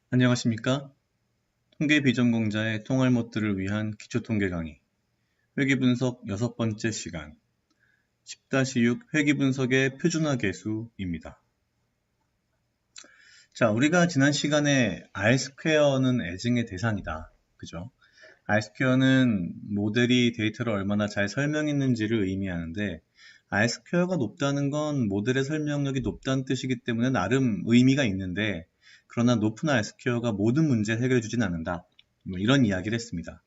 안녕하십니까? 통계 비전공자의 통할못들을 위한 기초통계 강의 회계분석 여섯 번째 시간 10-6 회계분석의 표준화계수입니다. 자, 우리가 지난 시간에 R스퀘어는 애증의 대상이다. 그죠? R스퀘어는 모델이 데이터를 얼마나 잘 설명했는지를 의미하는데 R스퀘어가 높다는 건 모델의 설명력이 높다는 뜻이기 때문에 나름 의미가 있는데 그러나 높은 R스퀘어가 모든 문제를 해결해 주진 않는다. 뭐 이런 이야기를 했습니다.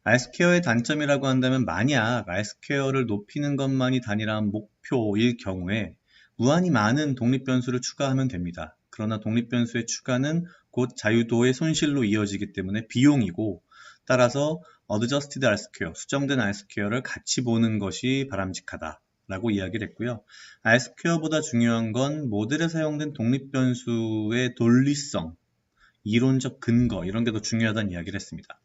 R스퀘어의 단점이라고 한다면 만약 R스퀘어를 높이는 것만이 단일한 목표일 경우에 무한히 많은 독립변수를 추가하면 됩니다. 그러나 독립변수의 추가는 곧 자유도의 손실로 이어지기 때문에 비용이고 따라서 Adjusted R-square, 수정된 R-square를 같이 보는 것이 바람직하다 라고 이야기를 했고요. R-square보다 중요한 건 모델에 사용된 독립변수의 논리성, 이론적 근거 이런 게 더 중요하다는 이야기를 했습니다.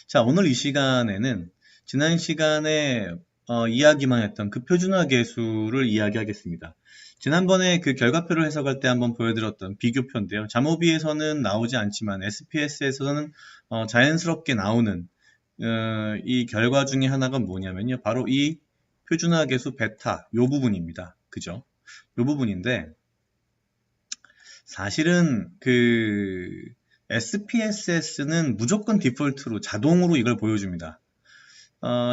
자, 오늘 이 시간에는 지난 시간에 이야기만 했던 그 표준화 계수를 이야기하겠습니다. 지난번에 그 결과표를 해석할 때 한번 보여드렸던 비교표인데요. 자모비에서는 나오지 않지만 SPSS에서는 자연스럽게 나오는 이 결과 중에 하나가 뭐냐면요. 바로 이 표준화 계수 베타 요 부분입니다. 그죠? 요 부분인데 사실은 그 SPSS는 무조건 디폴트로 자동으로 이걸 보여줍니다.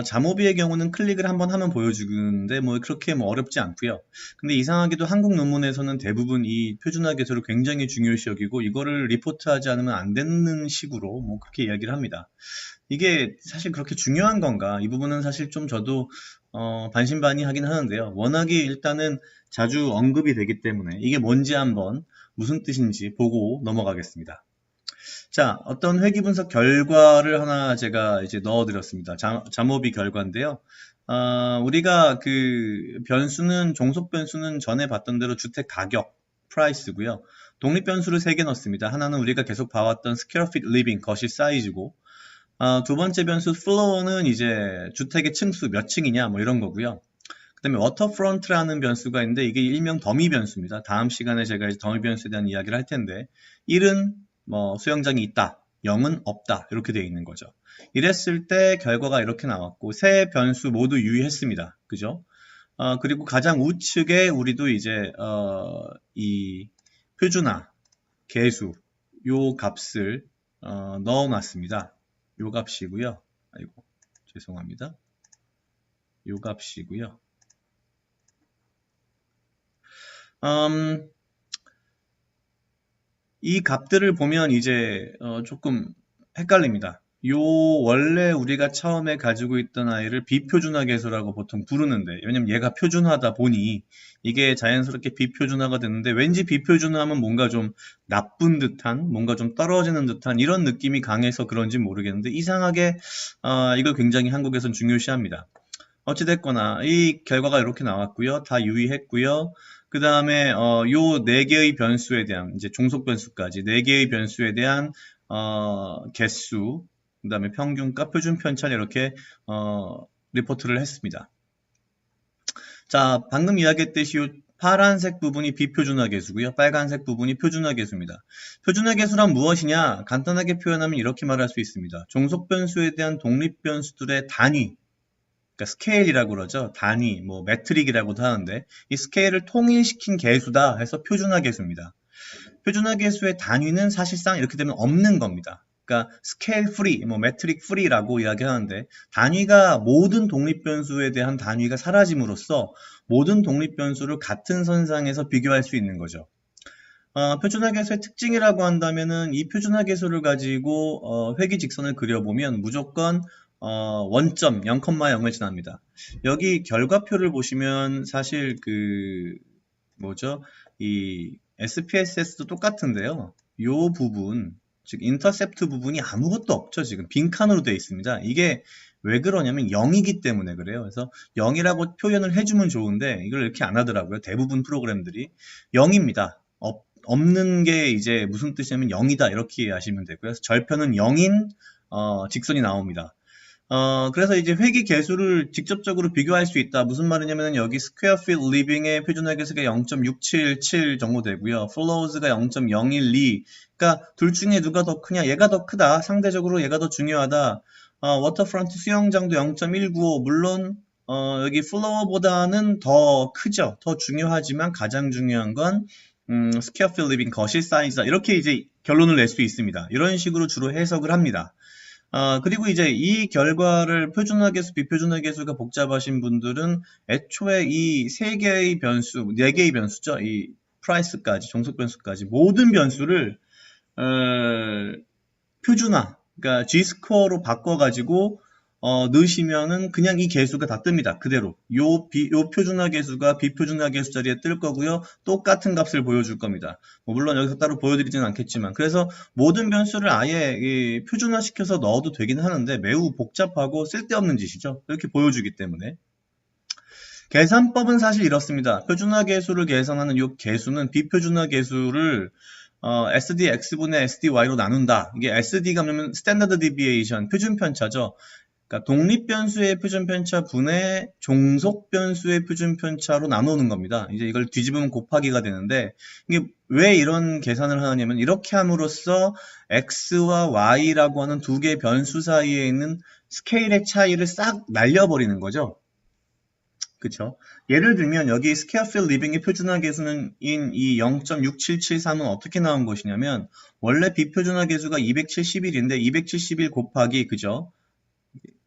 자모비의 경우는 클릭을 한번 하면 보여주는데 뭐 그렇게 뭐 어렵지 않고요. 근데 이상하게도 한국 논문에서는 대부분 이 표준화 계수를 굉장히 중요시 여기고 이거를 리포트하지 않으면 안 되는 식으로 뭐 그렇게 이야기를 합니다. 이게 사실 그렇게 중요한 건가? 이 부분은 사실 좀 저도 반신반의하긴 하는데요. 워낙에 일단은 자주 언급이 되기 때문에 이게 뭔지 한번 무슨 뜻인지 보고 넘어가겠습니다. 자, 어떤 회귀 분석 결과를 하나 제가 이제 넣어드렸습니다. 자모비 결과인데요. 우리가 그 변수는, 종속 변수는 전에 봤던 대로 주택 가격, 프라이스고요. 독립 변수를 3개 넣습니다. 하나는 우리가 계속 봐왔던 square feet living, 거실 사이즈고, 두 번째 변수 floor는 이제 주택의 층수 몇 층이냐, 뭐 이런 거고요. 그 다음에 waterfront라는 변수가 있는데 이게 일명 더미 변수입니다. 다음 시간에 제가 이제 더미 변수에 대한 이야기를 할 텐데 1은 뭐 수영장이 있다, 0은 없다 이렇게 되어 있는 거죠. 이랬을 때 결과가 이렇게 나왔고 세 변수 모두 유의했습니다. 그죠? 그리고 가장 우측에 우리도 이제 이 표준화 계수 요 값을 넣어놨습니다. 요 값이고요. 아이고 죄송합니다. 요 값이고요. 음, 이 값들을 보면 이제 조금 헷갈립니다. 요 원래 우리가 처음에 가지고 있던 아이를 비표준화 계수라고 보통 부르는데 왜냐면 얘가 표준화다 보니 이게 자연스럽게 비표준화가 됐는데 왠지 비표준화하면 뭔가 좀 나쁜 듯한 뭔가 좀 떨어지는 듯한 이런 느낌이 강해서 그런지 모르겠는데 이상하게 이걸 굉장히 한국에선 중요시합니다. 어찌됐거나 이 결과가 이렇게 나왔고요. 다 유의했고요. 그 다음에 요 네 개의 변수에 대한 이제 종속 변수까지 네 개의 변수에 대한 개수, 그 다음에 평균값, 표준 편차를 이렇게 리포트를 했습니다. 자, 방금 이야기했듯이 요 파란색 부분이 비표준화 계수고요. 빨간색 부분이 표준화 계수입니다. 표준화 계수란 무엇이냐? 간단하게 표현하면 이렇게 말할 수 있습니다. 종속 변수에 대한 독립 변수들의 단위, 그러니까 스케일이라고 그러죠. 단위, 뭐 매트릭이라고도 하는데 이 스케일을 통일시킨 계수다 해서 표준화 계수입니다. 표준화 계수의 단위는 사실상 이렇게 되면 없는 겁니다. 그러니까 스케일 프리, 뭐 매트릭 프리라고 이야기하는데 단위가 모든 독립 변수에 대한 단위가 사라짐으로써 모든 독립 변수를 같은 선상에서 비교할 수 있는 거죠. 표준화 계수의 특징이라고 한다면은 이 표준화 계수를 가지고 회귀 직선을 그려보면 무조건 원점 0,0을 지납니다. 여기 결과표를 보시면 사실 그 뭐죠? 이 SPSS도 똑같은데요. 요 부분, 즉 인터셉트 부분이 아무것도 없죠. 지금 빈칸으로 되어 있습니다. 이게 왜 그러냐면 0이기 때문에 그래요. 그래서 0이라고 표현을 해주면 좋은데 이걸 이렇게 안 하더라고요. 대부분 프로그램들이 0입니다. 없는 게 이제 무슨 뜻이냐면 0이다 이렇게 하시면 되고요. 절편은 0인 직선이 나옵니다. 그래서 이제 회기 개수를 직접적으로 비교할 수 있다. 무슨 말이냐면 여기 스퀘어 필 리빙의 표준화 개수가 0.677 정도 되고요. 플로우즈가 0.012. 그러니까 둘 중에 누가 더 크냐? 얘가 더 크다. 상대적으로 얘가 더 중요하다. 워터프런트 수영장도 0.195. 물론 여기 플로어보다는 더 크죠. 더 중요하지만 가장 중요한 건 스퀘어 필 리빙 거실 사이즈다. 이렇게 이제 결론을 낼 수 있습니다. 이런 식으로 주로 해석을 합니다. 그리고 이제 이 결과를 표준화 계수, 비표준화 계수가 복잡하신 분들은 애초에 이 세 개의 변수, 네 개의 변수죠. 이 프라이스까지, 종속 변수까지 모든 변수를 표준화, 그러니까 G-스코어로 바꿔가지고 넣으시면은 그냥 이 개수가 다 뜹니다. 그대로. 요 표준화 개수가 비표준화 개수 자리에 뜰 거고요. 똑같은 값을 보여줄 겁니다. 물론 여기서 따로 보여드리지는 않겠지만. 그래서 모든 변수를 아예 표준화 시켜서 넣어도 되긴 하는데 매우 복잡하고 쓸데없는 짓이죠. 이렇게 보여주기 때문에. 계산법은 사실 이렇습니다. 표준화 개수를 계산하는 이 개수는 비표준화 개수를 SDX분의 SDY로 나눈다. 이게 SD가 뭐냐면 스탠다드 디비에이션, 표준 편차죠. 그러니까 독립 변수의 표준 편차 분의 종속 변수의 표준 편차로 나누는 겁니다. 이제 이걸 뒤집으면 곱하기가 되는데 이게 왜 이런 계산을 하냐면 이렇게 함으로써 x와 y라고 하는 두 개의 변수 사이에 있는 스케일의 차이를 싹 날려버리는 거죠. 그쵸? 예를 들면 여기 스퀘어 필 리빙의 표준화 계수는 이 0.6773은 어떻게 나온 것이냐면 원래 비표준화 계수가 271인데 271 곱하기 그죠?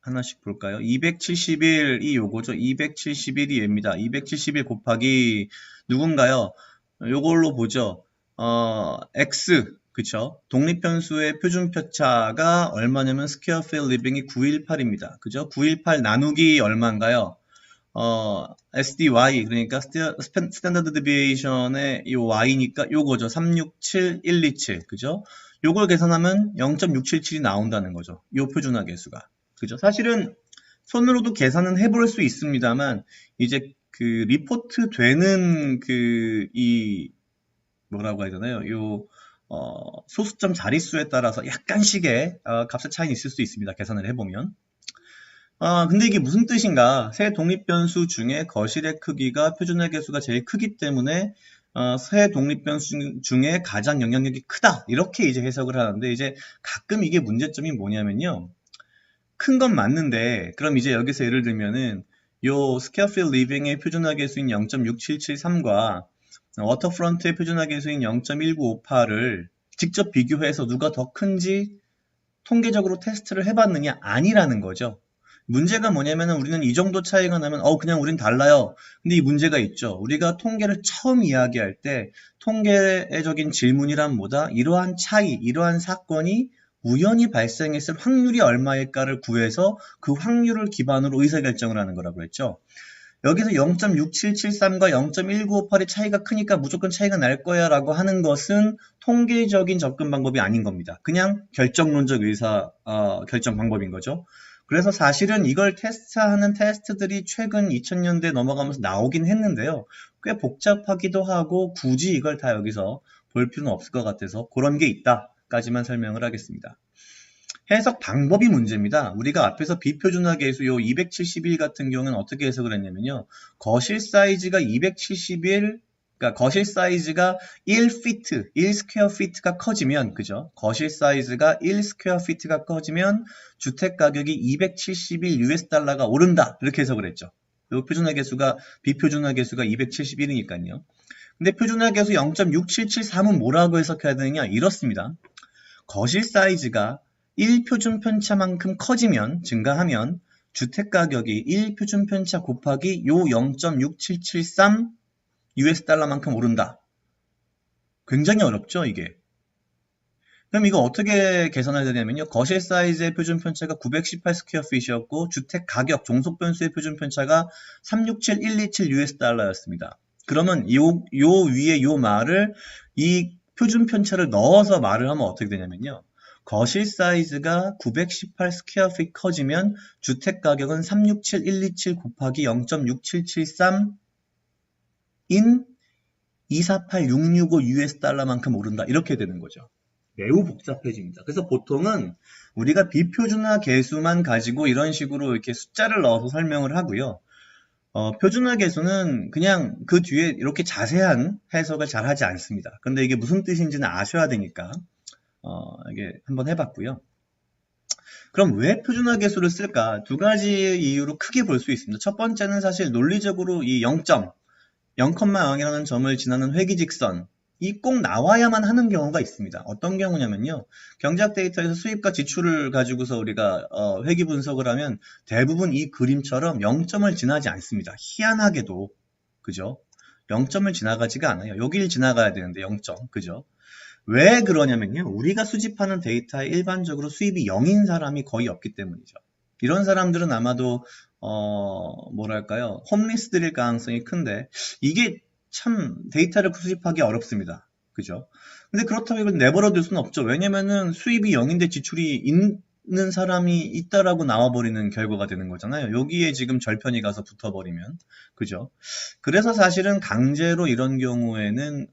하나씩 볼까요? 271이 요거죠. 271이 얘입니다. 271 곱하기 누군가요? 요걸로 보죠. x 그쵸? 독립변수의 표준편차가 얼마냐면 스퀘어 필 리빙이 918입니다. 그죠? 918 나누기 얼마인가요? SDY 그러니까 스탠다드 디비에이션의 이 Y니까 요거죠. 367127 그죠? 요걸 계산하면 0.677이 나온다는 거죠. 요 표준화 계수가. 그죠? 사실은 손으로도 계산은 해볼 수 있습니다만 이제 그 리포트 되는 이 뭐라고 해야 되나요? 요 소수점 자릿수에 따라서 약간씩의 값의 차이는 있을 수 있습니다. 계산을 해보면. 근데 이게 무슨 뜻인가? 세 독립변수 중에 거실의 크기가 표준화 계수가 제일 크기 때문에 세 독립변수 중에 가장 영향력이 크다. 이렇게 이제 해석을 하는데 이제 가끔 이게 문제점이 뭐냐면요. 큰 건 맞는데 그럼 이제 여기서 예를 들면은 요 스퀘어 필 리빙의 표준화 계수인 0.6773과 워터프런트의 표준화 계수인 0.1958을 직접 비교해서 누가 더 큰지 통계적으로 테스트를 해봤느냐? 아니라는 거죠. 문제가 뭐냐면은 우리는 이 정도 차이가 나면 그냥 우린 달라요. 근데 이 문제가 있죠. 우리가 통계를 처음 이야기할 때 통계적인 질문이란 뭐다? 이러한 차이, 이러한 사건이 우연히 발생했을 확률이 얼마일까를 구해서 그 확률을 기반으로 의사결정을 하는 거라고 했죠. 여기서 0.6773과 0.1958의 차이가 크니까 무조건 차이가 날 거야 라고 하는 것은 통계적인 접근 방법이 아닌 겁니다. 그냥 결정론적 결정 방법인 거죠. 그래서 사실은 이걸 테스트하는 테스트들이 최근 2000년대 넘어가면서 나오긴 했는데요. 꽤 복잡하기도 하고 굳이 이걸 다 여기서 볼 필요는 없을 것 같아서 그런 게 있다까지만 설명을 하겠습니다. 해석 방법이 문제입니다. 우리가 앞에서 비표준화 계수 요 271 같은 경우는 어떻게 해석을 했냐면요. 거실 사이즈가 271, 그러니까 거실 사이즈가 1피트, 1 스퀘어 피트가 커지면, 그죠? 거실 사이즈가 1 스퀘어 피트가 커지면 주택 가격이 271 US 달러가 오른다. 이렇게 해석을 했죠. 요 표준화 계수가, 비표준화 계수가 271이니까요. 근데 표준화 계수 0.6773은 뭐라고 해석해야 되느냐? 이렇습니다. 거실 사이즈가 1표준 편차만큼 커지면, 증가하면 주택가격이 1표준 편차 곱하기 요 0.6773 US 달러만큼 오른다. 굉장히 어렵죠, 이게. 그럼 이거 어떻게 계산해야 되냐면요. 거실 사이즈의 표준 편차가 918 스퀘어 핏이었고 주택 가격, 종속 변수의 표준 편차가 367127 US 달러였습니다. 그러면 요 위에 요 말을 이 표준 편차를 넣어서 말을 하면 어떻게 되냐면요. 거실 사이즈가 918 스퀘어 핏 커지면 주택 가격은 367127 곱하기 0.6773인 248665 US 달러만큼 오른다. 이렇게 되는 거죠. 매우 복잡해집니다. 그래서 보통은 우리가 비표준화 계수만 가지고 이런 식으로 이렇게 숫자를 넣어서 설명을 하고요. 표준화 계수는 그냥 그 뒤에 이렇게 자세한 해석을 잘 하지 않습니다. 근데 이게 무슨 뜻인지는 아셔야 되니까 이게 한번 해봤고요. 그럼 왜 표준화 계수를 쓸까? 두 가지 이유로 크게 볼 수 있습니다. 첫 번째는 사실 논리적으로 이 0점, 0,0이라는 점을 지나는 회귀직선, 이 꼭 나와야만 하는 경우가 있습니다. 어떤 경우냐면요. 경제학 데이터에서 수입과 지출을 가지고서 우리가 회귀 분석을 하면 대부분 이 그림처럼 0점을 지나지 않습니다. 희한하게도. 그죠? 0점을 지나가지가 않아요. 여기를 지나가야 되는데 0점. 그죠? 왜 그러냐면요. 우리가 수집하는 데이터에 일반적으로 수입이 0인 사람이 거의 없기 때문이죠. 이런 사람들은 아마도 뭐랄까요, 홈리스들일 가능성이 큰데 이게 참 데이터를 수집하기 어렵습니다. 그죠? 근데 그렇다고 이걸 내버려 둘 수는 없죠. 왜냐면은 수입이 0인데 지출이 있는 사람이 있다라고 나와버리는 결과가 되는 거잖아요. 여기에 지금 절편이 가서 붙어버리면. 그죠? 그래서 사실은 강제로 이런 경우에는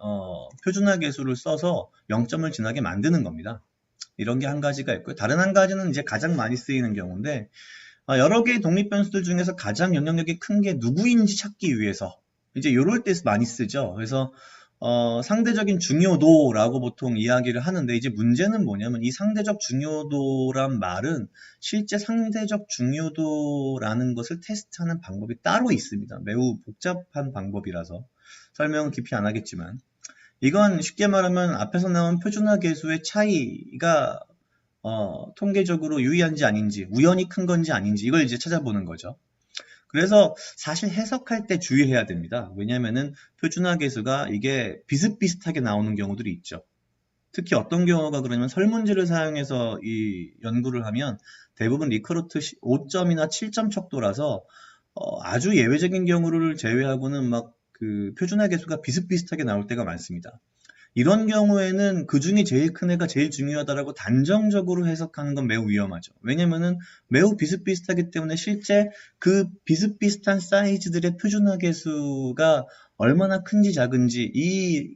표준화 계수를 써서 0점을 지나게 만드는 겁니다. 이런 게 한 가지가 있고요. 다른 한 가지는 이제 가장 많이 쓰이는 경우인데 여러 개의 독립 변수들 중에서 가장 영향력이 큰 게 누구인지 찾기 위해서 이제 이럴 때 많이 쓰죠. 그래서 상대적인 중요도라고 보통 이야기를 하는데 이제 문제는 뭐냐면 이 상대적 중요도란 말은 실제 상대적 중요도라는 것을 테스트하는 방법이 따로 있습니다. 매우 복잡한 방법이라서 설명은 깊이 안 하겠지만 이건 쉽게 말하면 앞에서 나온 표준화 계수의 차이가 통계적으로 유의한지 아닌지, 우연히 큰 건지 아닌지 이걸 이제 찾아보는 거죠. 그래서 사실 해석할 때 주의해야 됩니다. 왜냐면은 표준화 계수가 이게 비슷비슷하게 나오는 경우들이 있죠. 특히 어떤 경우가 그러냐면 설문지를 사용해서 이 연구를 하면 대부분 리크루트 5점이나 7점 척도라서 아주 예외적인 경우를 제외하고는 막 그 표준화 계수가 비슷비슷하게 나올 때가 많습니다. 이런 경우에는 그 중에 제일 큰 애가 제일 중요하다라고 단정적으로 해석하는 건 매우 위험하죠. 왜냐면은 매우 비슷비슷하기 때문에 실제 그 비슷비슷한 사이즈들의 표준화 계수가 얼마나 큰지 작은지 이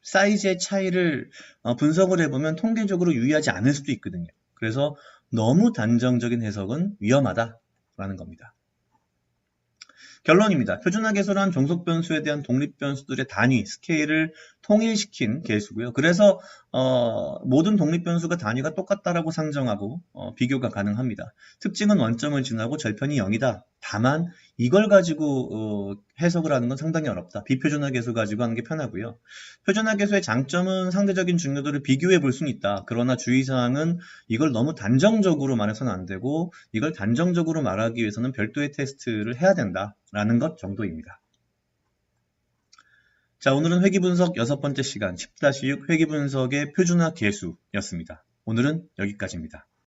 사이즈의 차이를 분석을 해보면 통계적으로 유의하지 않을 수도 있거든요. 그래서 너무 단정적인 해석은 위험하다라는 겁니다. 결론입니다. 표준화 계수란 종속 변수에 대한 독립 변수들의 단위, 스케일을 통일시킨 계수고요. 그래서 모든 독립 변수가 단위가 똑같다라고 상정하고 비교가 가능합니다. 특징은 원점을 지나고 절편이 0이다. 다만 이걸 가지고 해석을 하는 건 상당히 어렵다. 비표준화 계수 가지고 하는 게 편하고요. 표준화 계수의 장점은 상대적인 중요도를 비교해 볼 수는 있다. 그러나 주의사항은 이걸 너무 단정적으로 말해서는 안 되고 이걸 단정적으로 말하기 위해서는 별도의 테스트를 해야 된다라는 것 정도입니다. 자, 오늘은 회귀분석 6번째 시간 10-6 회귀분석의 표준화 계수였습니다. 오늘은 여기까지입니다.